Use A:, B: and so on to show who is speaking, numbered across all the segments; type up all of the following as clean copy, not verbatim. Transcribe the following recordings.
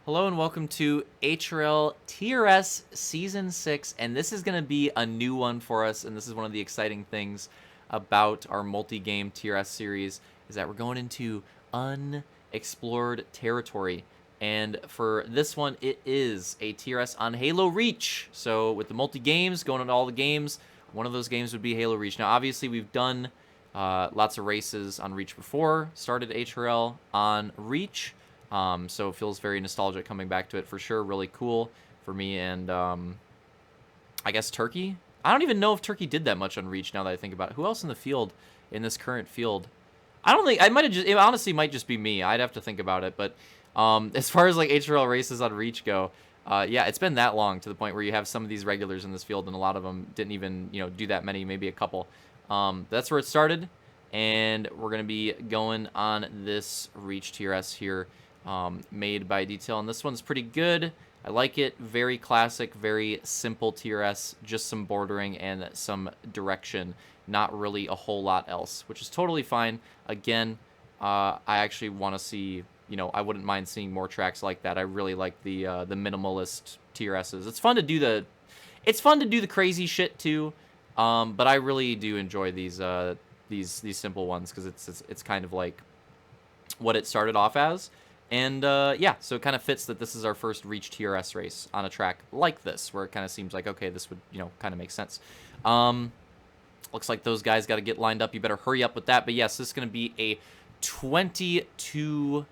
A: Hello and welcome to HRL TRS Season 6, and this is going to be a new one for us, and this is one of the exciting things about our multi-game TRS series, is that we're going into unexplored territory. And for this one, it is a TRS on Halo Reach. So with the multi-games, going into all the games, one of those games would be Halo Reach. Now, obviously, we've done lots of races on Reach before, started HRL on Reach. So it feels very nostalgic coming back to it for sure. Really cool for me and I guess Turkey. I don't even know if Turkey did that much on Reach now that I think about it. Who else in the field, in this current field? I don't think, I might have just, it honestly might just be me. I'd have to think about it. But as far as like HRL races on Reach go, yeah, it's been that long to the point where you have some of these regulars in this field and a lot of them didn't even, do that many, maybe a couple. That's where it started. And we're going to be going on this Reach TRS here. Made by Detail, and this one's pretty good. I like it. Very classic, very simple TRS, just some bordering and some direction, not really a whole lot else, which is totally fine. Again, I actually want to see, I wouldn't mind seeing more tracks like that. I really like the minimalist TRSs. It's fun to do the crazy shit too, but I really do enjoy these simple ones because it's kind of like what it started off as. And, yeah, so it kind of fits that this is our first Reach TRS race on a track like this, where it kind of seems like, okay, this would, kind of make sense. Looks like those guys got to get lined up. You better hurry up with that. But, yes, this is going to be a 22-lap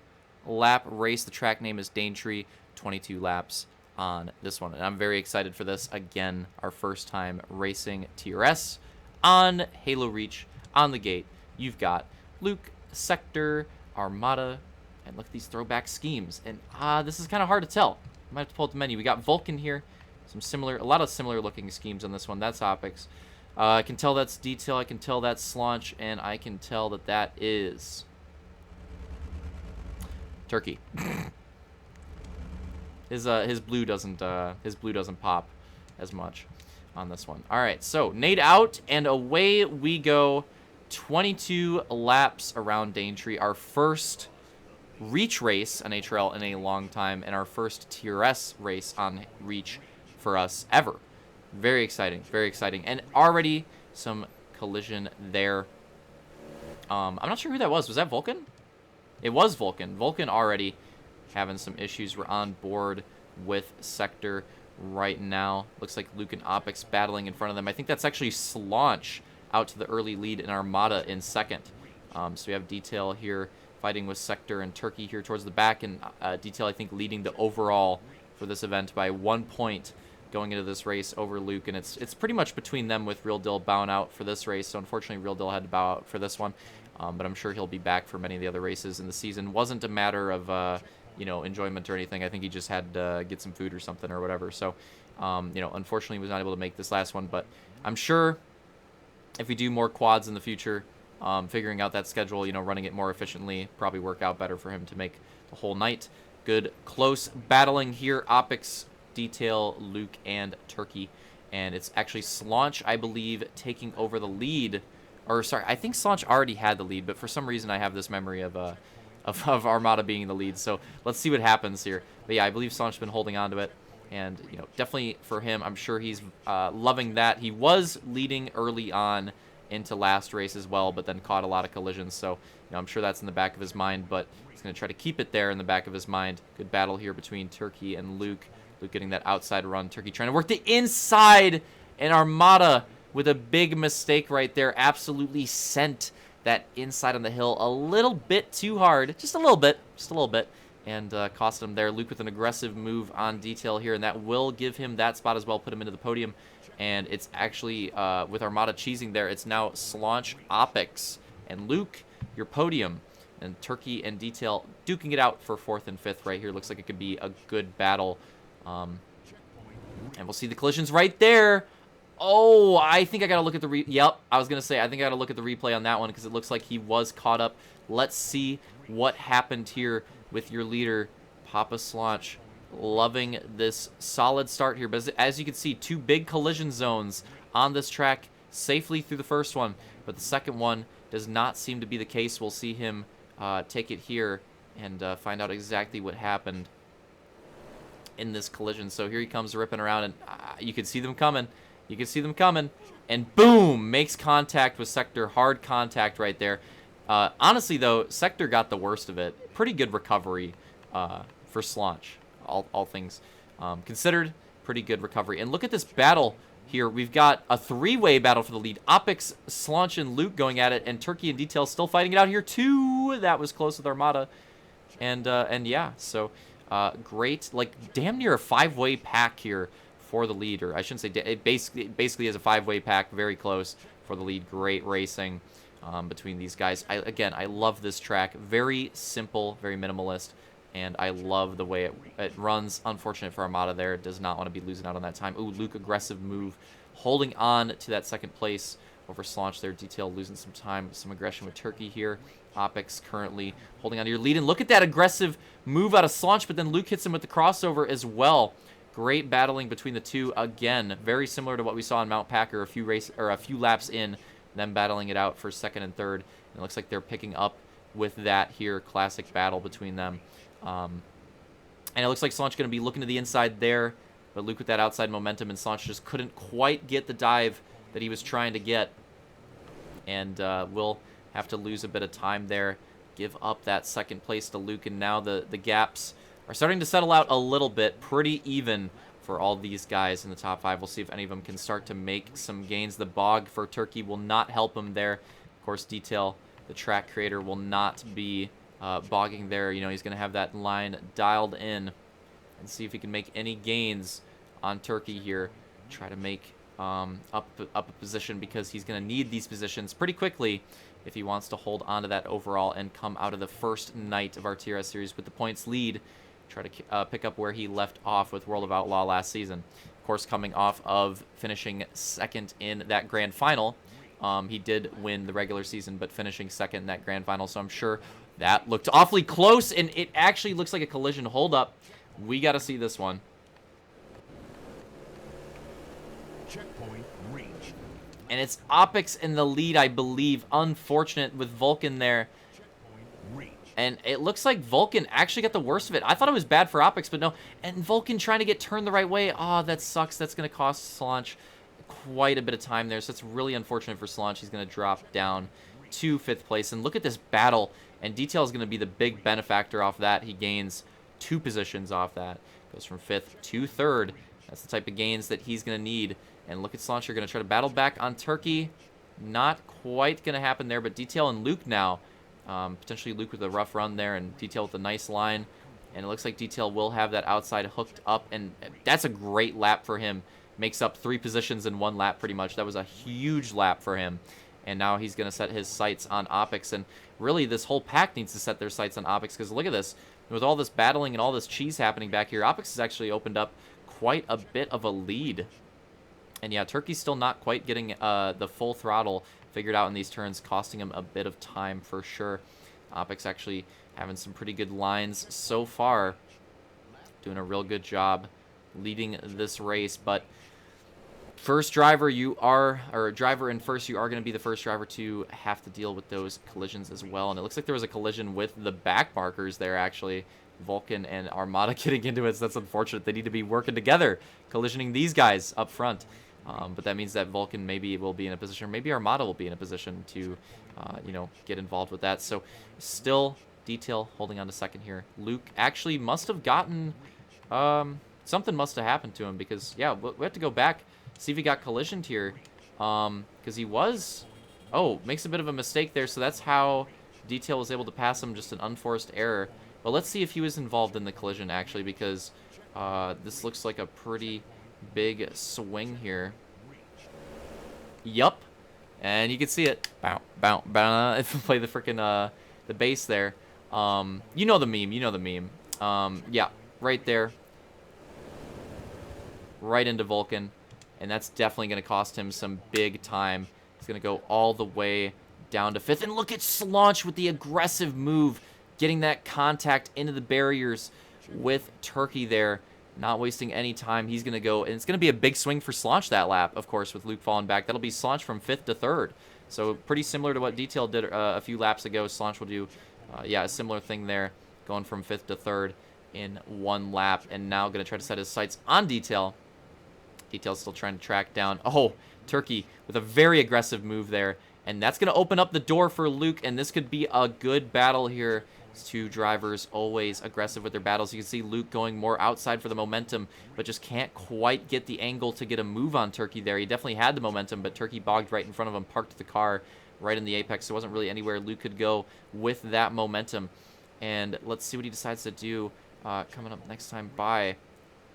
A: race. The track name is Daintree, 22 laps on this one. And I'm very excited for this. Again, our first time racing TRS on Halo Reach. On the gate, you've got Luke, Sector, Armada, and look at these throwback schemes. And this is kind of hard to tell. I might have to pull up the menu. We got Vulcan here. A lot of similar looking schemes on this one. That's Optics. I can tell that's Detail. I can tell that's Slaunch. And I can tell that that is Turkey. His blue doesn't pop as much on this one. All right, so nade out and away we go. 22 laps around Daintree. Our first Reach race on HRL in a long time, and our first TRS race on Reach for us ever. Very exciting, and already some collision there. I'm not sure who that was. Was that Vulcan? It was Vulcan. Vulcan already having some issues. We're on board with Sector right now. Looks like Luke and Opix battling in front of them. I think that's actually Slaunch out to the early lead, and Armada in second. So we have Detail here fighting with Sector and Turkey here towards the back, and Detail, I think, leading the overall for this event by 1 point going into this race over Luke, and it's pretty much between them with Real Dill bowing out for this race, so unfortunately Real Dill had to bow out for this one, but I'm sure he'll be back for many of the other races in the season. Wasn't a matter of, enjoyment or anything. I think he just had to get some food or something or whatever, so, unfortunately he was not able to make this last one, but I'm sure if we do more quads in the future, figuring out that schedule, running it more efficiently, probably work out better for him to make the whole night. Good close battling here. Opix, Detail, Luke, and Turkey. And it's actually Slaunch, I believe, taking over the lead. Or, sorry, I think Slaunch already had the lead, but for some reason I have this memory of Armada being the lead. So let's see what happens here. But yeah, I believe Slaunch's been holding on to it. And, definitely for him, I'm sure he's loving that. He was leading early on into last race as well, but then caught a lot of collisions, so I'm sure that's in the back of his mind, but he's going to try to keep it there in the back of his mind. Good battle here between Turkey and Luke. Luke getting that outside run. Turkey trying to work the inside, and Armada with a big mistake right there. Absolutely sent that inside on the hill a little bit too hard. Just a little bit, and cost him there. Luke with an aggressive move on Detail here, and that will give him that spot as well, put him into the podium. And it's actually, with Armada cheesing there, it's now Slaunch, Opix, and Luke, your podium. And Turkey and Detail duking it out for 4th and 5th right here. Looks like it could be a good battle. And we'll see the collisions right there. Oh, I think I got to look at the Yep, I was going to say, I think I got to look at the replay on that one because it looks like he was caught up. Let's see what happened here with your leader, Papa Slaunch. Loving this solid start here, but as you can see, 2 big collision zones on this track safely through the first one, but the second one does not seem to be the case. We'll see him take it here and find out exactly what happened. in this collision. So here he comes ripping around, and you can see them coming. You can see them coming. And boom, makes contact with Sector. Hard contact right there. Honestly, though, Sector got the worst of it. Pretty good recovery for Slaunch, all things considered. Pretty good recovery. And look at this battle here. We've got a three-way battle for the lead. Opix, Slaunch, and Luke going at it, and Turkey and Detail still fighting it out here, too. That was close with Armada. And yeah, so great. Like, damn near a five-way pack here for the lead. Or I shouldn't say, it basically is a five-way pack, very close for the lead. Great racing between these guys. Again, I love this track. Very simple, very minimalist. And I love the way it runs. Unfortunate for Armada there. Does not want to be losing out on that time. Ooh, Luke, aggressive move. Holding on to that second place over Slaunch there. Detail losing some time. Some aggression with Turkey here. Opix currently holding on to your lead. And look at that aggressive move out of Slaunch, but then Luke hits him with the crossover as well. Great battling between the two. Again, very similar to what we saw in Mount Packer a few laps in. Them battling it out for second and third. And it looks like they're picking up with that here. Classic battle between them. And it looks like Slaunch going to be looking to the inside there, but Luke with that outside momentum, and Slaunch just couldn't quite get the dive that he was trying to get, and will have to lose a bit of time there, give up that second place to Luke, and now the gaps are starting to settle out a little bit, pretty even for all these guys in the top five. We'll see if any of them can start to make some gains. The bog for Turkey will not help him there. Of course, Detail, the track creator, will not be bogging there. You know, he's going to have that line dialed in and see if he can make any gains on Turkey here. Try to make up a position, because he's going to need these positions pretty quickly if he wants to hold on to that overall and come out of the first night of our TRS series with the points lead. Try to pick up where he left off with World of Outlaw last season. Of course, coming off of finishing second in that grand final. He did win the regular season, but finishing second in that grand final, so I'm sure that looked awfully close, and it actually looks like a collision. Hold up. We got to see this one.
B: Checkpoint reached.
A: And it's Opix in the lead, I believe. Unfortunate with Vulcan there.
B: Checkpoint reached.
A: And it looks like Vulcan actually got the worst of it. I thought it was bad for Opix, but no. And Vulcan trying to get turned the right way. Oh, that sucks. That's going to cost Slaunch quite a bit of time there. So it's really unfortunate for Slaunch. He's going to drop down to fifth place. And look at this battle. And Detail is going to be the big benefactor off that. He gains 2 positions off that. Goes from fifth to third. That's the type of gains that he's going to need. And look at Slaunch. You're going to try to battle back on Turkey. Not quite going to happen there, but Detail and Luke now. Potentially Luke with a rough run there, and Detail with a nice line. And it looks like Detail will have that outside hooked up, and that's a great lap for him. Makes up 3 positions in 1 lap pretty much. That was a huge lap for him. And now he's going to set his sights on Opix. And really, this whole pack needs to set their sights on Opix, because look at this. With all this battling and all this cheese happening back here, Opix has actually opened up quite a bit of a lead. And yeah, Turkey's still not quite getting the full throttle figured out in these turns, costing him a bit of time for sure. Opix actually having some pretty good lines so far. Doing a real good job leading this race, but first driver, driver in first, you are going to be the first driver to have to deal with those collisions as well. And it looks like there was a collision with the back markers there, actually. Vulcan and Armada getting into it, so that's unfortunate. They need to be working together, collisioning these guys up front. But that means that Vulcan maybe will be in a position, or maybe Armada will be in a position to, get involved with that. So still Detail holding on to second here. Luke actually must have gotten, something must have happened to him, because, yeah, we have to go back. See if he got collisioned here, because he was, makes a bit of a mistake there, so that's how Detail was able to pass him, just an unforced error. But let's see if he was involved in the collision, actually, because this looks like a pretty big swing here. Yup, and you can see it. Bow, bow, bow. If you play the freaking the bass there, you know the meme. Yeah, right there, right into Vulcan. And that's definitely going to cost him some big time. He's going to go all the way down to fifth. And look at Slaunch with the aggressive move, getting that contact into the barriers with Turkey there. Not wasting any time. He's going to go, and it's going to be a big swing for Slaunch that lap, of course, with Luke falling back. That'll be Slaunch from fifth to third. So pretty similar to what Detail did a few laps ago. Slaunch will do, a similar thing there, going from fifth to third. in 1 lap. And now going to try to set his sights on Detail. Detail's still trying to track down. Oh, Turkey with a very aggressive move there. And that's going to open up the door for Luke, and this could be a good battle here. These two drivers always aggressive with their battles. You can see Luke going more outside for the momentum, but just can't quite get the angle to get a move on Turkey there. He definitely had the momentum, but Turkey bogged right in front of him, parked the car right in the apex. So it wasn't really anywhere Luke could go with that momentum. And let's see what he decides to do coming up next time by.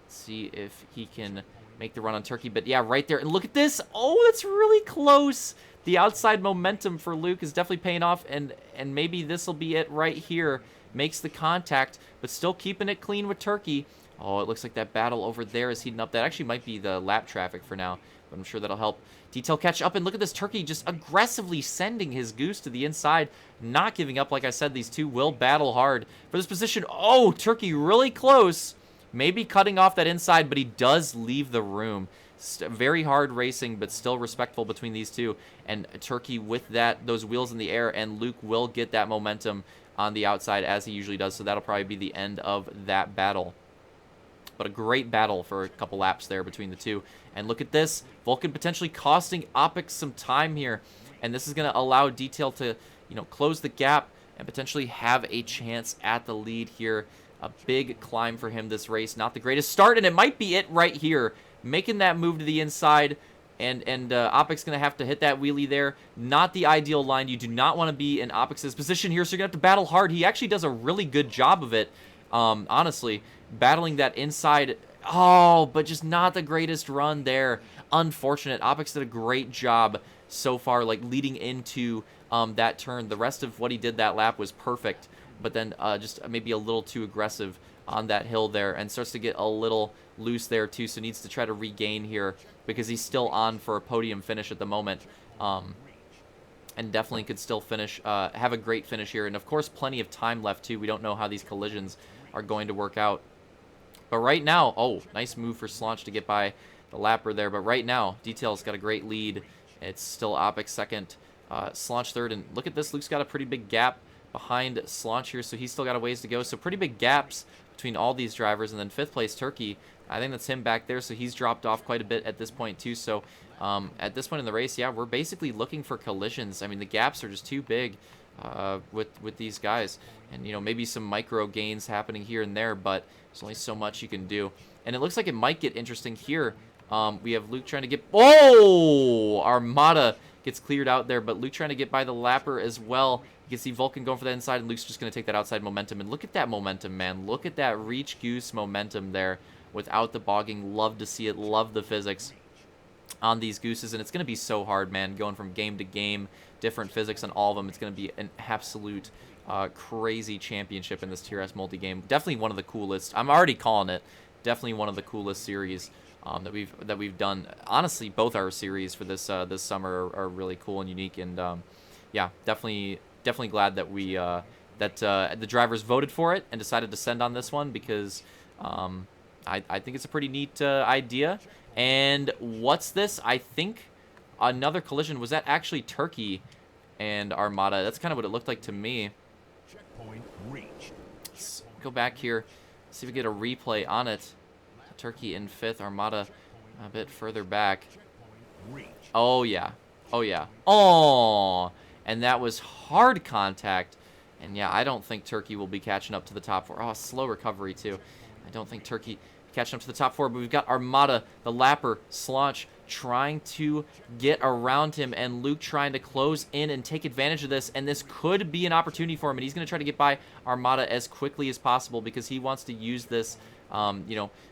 A: Let's see if he can make the run on Turkey. But yeah, right there. And look at this. Oh, that's really close. The outside momentum for Luke is definitely paying off, and maybe this will be it right here. Makes the contact, but still keeping it clean with Turkey. Oh, it looks like that battle over there is heating up. That actually might be the lap traffic for now, but I'm sure that'll help Detail catch up. And look at this, Turkey just aggressively sending his goose to the inside, not giving up. Like I said, these two will battle hard for this position. Oh, Turkey really close. Maybe cutting off that inside, but he does leave the room. Very hard racing, but still respectful between these two. And Turkey with those wheels in the air, and Luke will get that momentum on the outside as he usually does. So that'll probably be the end of that battle. But a great battle for a couple laps there between the two. And look at this. Vulcan potentially costing Opix some time here. And this is going to allow Detail to, close the gap and potentially have a chance at the lead here. A big climb for him this race. Not the greatest start, and it might be it right here. Making that move to the inside, and Opix going to have to hit that wheelie there. Not the ideal line. You do not want to be in Opix's position here, so you're going to have to battle hard. He actually does a really good job of it, honestly, battling that inside. Oh, but just not the greatest run there. Unfortunate. Opix did a great job so far, like leading into that turn. The rest of what he did that lap was perfect, but then just maybe a little too aggressive on that hill there, and starts to get a little loose there too, so needs to try to regain here because he's still on for a podium finish at the moment, and definitely could still finish, have a great finish here, and of course plenty of time left too. We don't know how these collisions are going to work out, but right now, oh, nice move for Slaunch to get by the lapper there, but right now Detail's got a great lead. It's still Opix second, Slaunch third, and look at this, Luke's got a pretty big gap behind Slaunch here, so he's still got a ways to go. So pretty big gaps between all these drivers, and then 5th place Turkey, I think that's him back there, so he's dropped off quite a bit at this point too. So at this point in the race, yeah, we're basically looking for collisions. I mean, the gaps are just too big with these guys, and maybe some micro gains happening here and there, but there's only so much you can do. And it looks like it might get interesting here. We have Luke trying to get, oh, Armada gets cleared out there, but Luke trying to get by the lapper as well. You can see Vulcan going for that inside, and Luke's just going to take that outside momentum. And look at that momentum, man. Look at that reach goose momentum there without the bogging. Love to see it. Love the physics on these gooses. And it's going to be so hard, man, going from game to game, different physics on all of them. It's going to be an absolute crazy championship in this TRS multi-game. Definitely one of the coolest. I'm already calling it. Definitely one of the coolest series that we've done. Honestly, both our series for this this summer are really cool and unique. And yeah, definitely glad that we the drivers voted for it and decided to send on this one, because I think it's a pretty neat idea. And what's this? I think another collision. Was that actually Turkey and Armada? That's kind of what it looked like to me.
B: Checkpoint reached.
A: Let's go back here, see if we get a replay on it. Turkey in 5th, Armada a bit further back. Oh yeah, oh yeah, oh, and that was hard contact. And yeah, I don't think Turkey will be catching up to the top 4. Oh, slow recovery too. I don't think Turkey catching up to the top 4, but we've got Armada, the lapper, Slaunch trying to get around him, and Luke trying to close in and take advantage of this, and this could be an opportunity for him, and he's going to try to get by Armada as quickly as possible because he wants to use this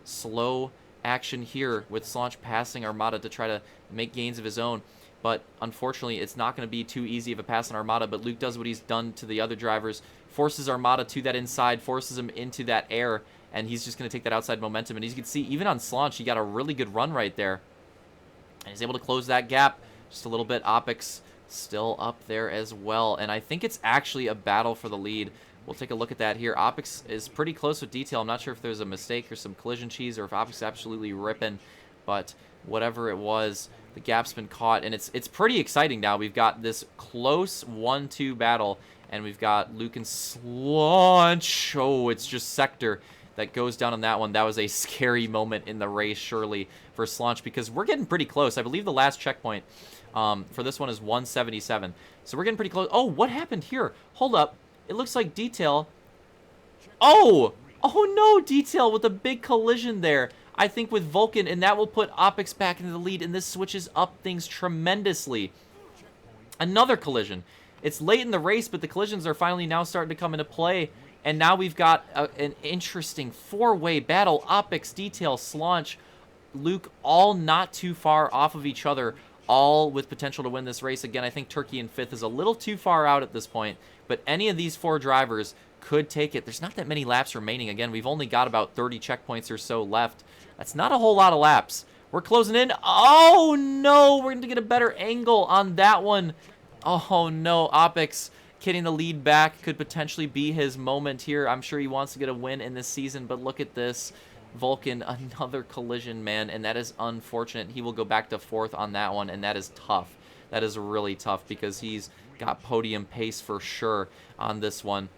A: slow action here with Slaunch passing Armada to try to make gains of his own. But unfortunately, it's not going to be too easy of a pass on Armada, but Luke does what he's done to the other drivers, forces Armada to that inside, forces him into that air, and he's just going to take that outside momentum. And as you can see, even on Slaunch, he got a really good run right there. And he's able to close that gap just a little bit. Opix still up there as well. And I think it's actually a battle for the lead. We'll take a look at that here. Opix is pretty close with Detail. I'm not sure if there's a mistake or some collision cheese, or if Opix is absolutely ripping. But whatever it was, the gap's been caught. And it's pretty exciting now. We've got this close 1-2 battle. And we've got Luke and Slaunch. Oh, it's just sector. that goes down on that one. That was a scary moment in the race, surely, for Slaunch, because we're getting pretty close. I believe the last checkpoint for this one is 177. So we're getting pretty close. Oh, what happened here? Hold up. It looks like Detail. Oh! Oh no, Detail with a big collision there. I think with Vulcan, and that will put Opix back into the lead, and this switches up things tremendously. Another collision. It's late in the race, but the collisions are finally now starting to come into play. And now we've got an interesting four-way battle. Opix, Detail, Slaunch, Luke, all not too far off of each other, all with potential to win this race. Again, I think Turkey in 5th is a little too far out at this point, but any of these 4 drivers could take it. There's not that many laps remaining. Again, we've only got about 30 checkpoints or so left. That's not a whole lot of laps. We're closing in. Oh, no. We're going to get a better angle on that one. Oh, no. Opix getting the lead back could potentially be his moment here. I'm sure he wants to get a win in this season, but look at this. Vulcan, another collision, man, and that is unfortunate. He will go back to 4th on that one, and that is tough. That is really tough because he's got podium pace for sure on this one.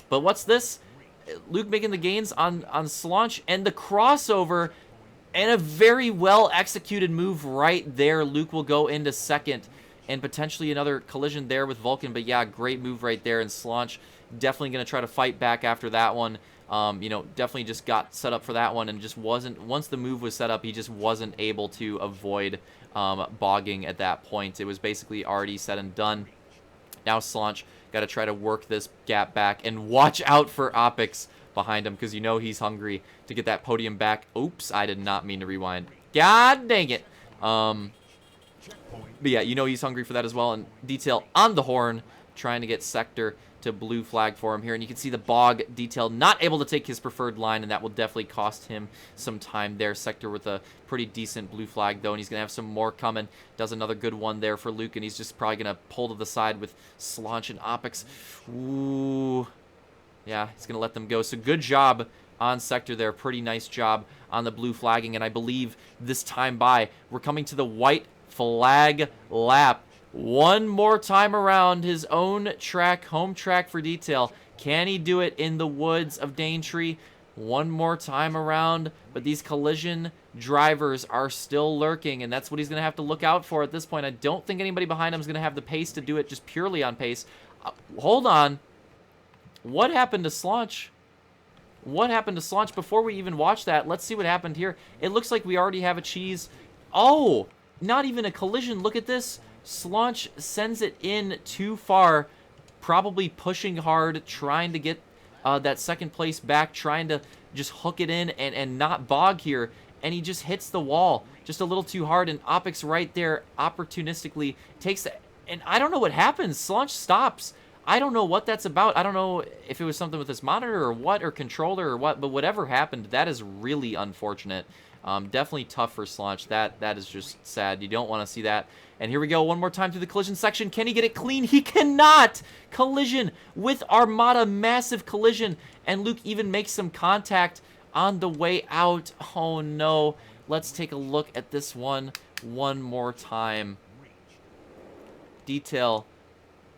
A: But what's this? Luke making the gains on Slaunch, and the crossover, and a very well executed move right there. Luke will go into 2nd, and potentially another collision there with Vulcan. But yeah, great move right there, and Slaunch definitely going to try to fight back after that one. You know, definitely just got set up for that one and just wasn't, once the move was set up, he just wasn't able to avoid bogging at that point. It was basically already said and done. Now Slaunch got to try to work this gap back and watch out for Opix behind him because you know he's hungry to get that podium back. Oops, I did not mean to rewind. God dang it. But yeah, you know he's hungry for that as well. And Detail on the horn, trying to get Sector to blue flag for him here, and you can see the Bog Detail not able to take his preferred line, and that will definitely cost him some time there. Sector with a pretty decent blue flag though, and he's gonna have some more coming. Does another good one there for Luke, and he's just probably gonna pull to the side with Slaunch and Opix. Ooh, yeah, he's gonna let them go. So good job on Sector there, pretty nice job on the blue flagging, and I believe this time by we're coming to the white flag lap. One more time around his own track, home track for Detail. Can he do it in the woods of Daintree? One more time around, but these collision drivers are still lurking, and that's what he's going to have to look out for at this point. I don't think anybody behind him is going to have the pace to do it just purely on pace. Hold on. What happened to Slaunch? What happened to Slaunch? Before we even watch that, let's see what happened here. It looks like we already have a cheese. Oh, not even a collision. Look at this. Slaunch sends it in too far, probably pushing hard, trying to get that 2nd place back, trying to just hook it in and not bog here, and he just hits the wall just a little too hard, and Opix right there opportunistically takes it, and I don't know what happens. Slaunch stops. I don't know what that's about. I don't know if it was something with his monitor or what, or controller or what, but whatever happened, that is really unfortunate. Definitely tough for Slaunch. That is just sad. You don't want to see that. And here we go one more time through the collision section. Can he get it clean? He cannot! Collision with Armada. Massive collision. And Luke even makes some contact on the way out. Oh no. Let's take a look at this one more time. Detail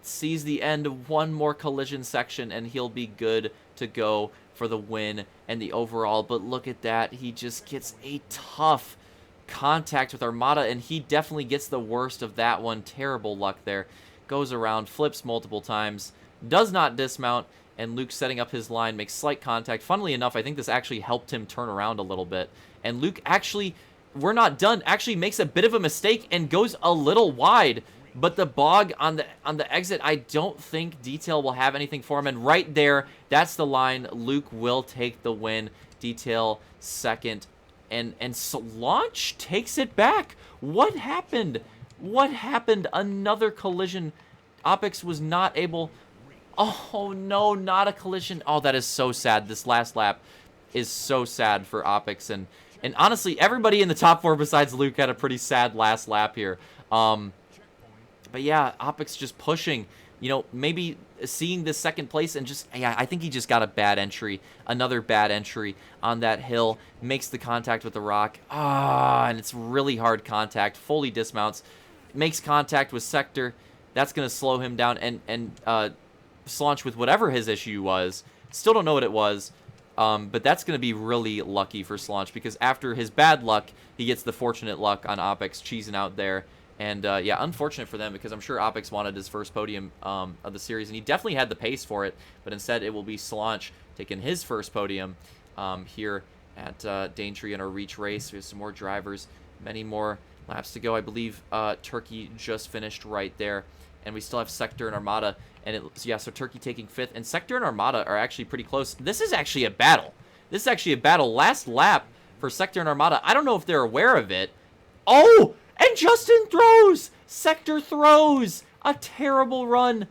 A: sees the end of one more collision section, and he'll be good to go for the win and the overall. But look at that. He just gets a tough contact with Armada, and he definitely gets the worst of that one. Terrible luck there. Goes around, flips multiple times, does not dismount, and Luke setting up his line makes slight contact. Funnily enough, I think this actually helped him turn around a little bit. And Luke actually, we're not done, actually makes a bit of a mistake and goes a little wide. But the bog on the exit, I don't think Detail will have anything for him. And right there, that's the line. Luke will take the win. Detail 2nd. And Slaunch takes it back. What happened? What happened? Another collision. Opix was not able... Oh, no, not a collision. Oh, that is so sad. This last lap is so sad for Opix. And honestly, everybody in the top 4 besides Luke had a pretty sad last lap here. But yeah, Opix just pushing, you know, maybe seeing this 2nd place and just, yeah, I think he just got a bad entry. Another bad entry on that hill. Makes the contact with the rock. And it's really hard contact. Fully dismounts. Makes contact with Sector. That's going to slow him down. And Slaunch with whatever his issue was. Still don't know what it was. But that's going to be really lucky for Slaunch because after his bad luck, he gets the fortunate luck on Opix cheesing out there. And, yeah, unfortunate for them because I'm sure Opix wanted his first podium of the series, and he definitely had the pace for it. But instead, it will be Slaunch taking his first podium here at Daintree in our Reach race. We have some more drivers, many more laps to go. I believe Turkey just finished right there. And we still have Sector and Armada. And so Turkey taking 5th. And Sector and Armada are actually pretty close. This is actually a battle. This is actually a battle. Last lap for Sector and Armada. I don't know if they're aware of it. Oh! And Justin throws! Sector throws! A terrible run.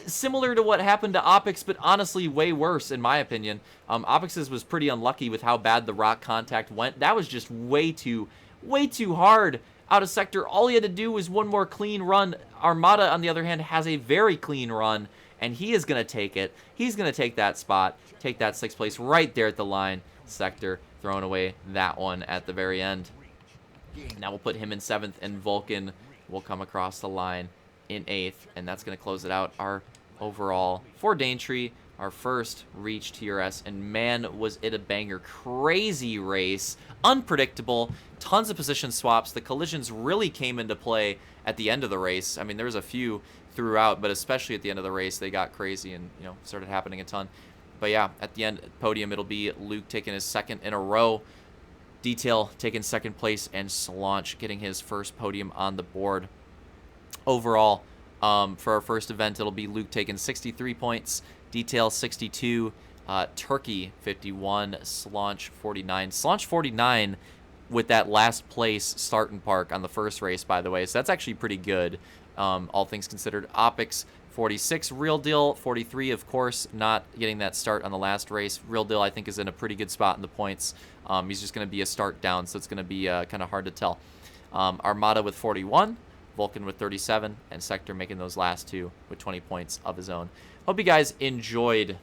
A: Similar to what happened to Opix, but honestly way worse in my opinion. Opix's was pretty unlucky with how bad the rock contact went. That was just way too hard out of Sector. All he had to do was one more clean run. Armada, on the other hand, has a very clean run, and he is going to take it. He's going to take that spot, take that 6th place right there at the line. Sector throwing away that one at the very end. Now we'll put him in 7th, and Vulcan will come across the line in 8th, and that's going to close it out. Our overall for Daintree, our first Reach TRS, and man, was it a banger. Crazy race, unpredictable, tons of position swaps. The collisions really came into play at the end of the race. I mean, there was a few throughout, but especially at the end of the race, they got crazy and, you know, started happening a ton. But yeah, at the end podium, it'll be Luke taking his 2nd in a row, Detail taking 2nd place, and Slaunch getting his first podium on the board. Overall, for our first event, it'll be Luke taking 63 points, Detail 62, Turkey 51, Slaunch 49. Slaunch 49 with that last place start and park on the first race, by the way, so that's actually pretty good, all things considered. Opix 46, Real Deal 43, of course, not getting that start on the last race. Real Deal, I think, is in a pretty good spot in the points. He's just going to be a start down, so it's going to be kind of hard to tell. Armada with 41, Vulcan with 37, and Sector making those last two with 20 points of his own. Hope you guys enjoyed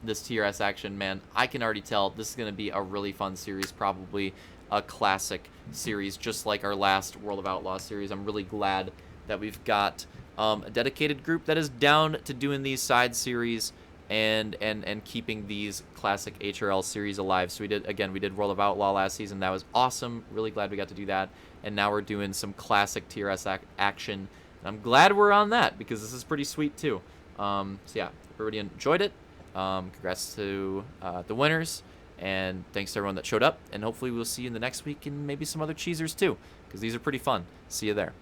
A: this TRS action, man. I can already tell this is going to be a really fun series, probably a classic series, just like our last World of Outlaws series. I'm really glad that we've got a dedicated group that is down to doing these side series and keeping these classic HRL series alive. So we did World of Outlaw last season. That was awesome. Really glad we got to do that. And now we're doing some classic TRS action. And I'm glad we're on that because this is pretty sweet too. So yeah, everybody enjoyed it. Congrats to the winners, and thanks to everyone that showed up. And hopefully we'll see you in the next week and maybe some other cheesers too, because these are pretty fun. See you there.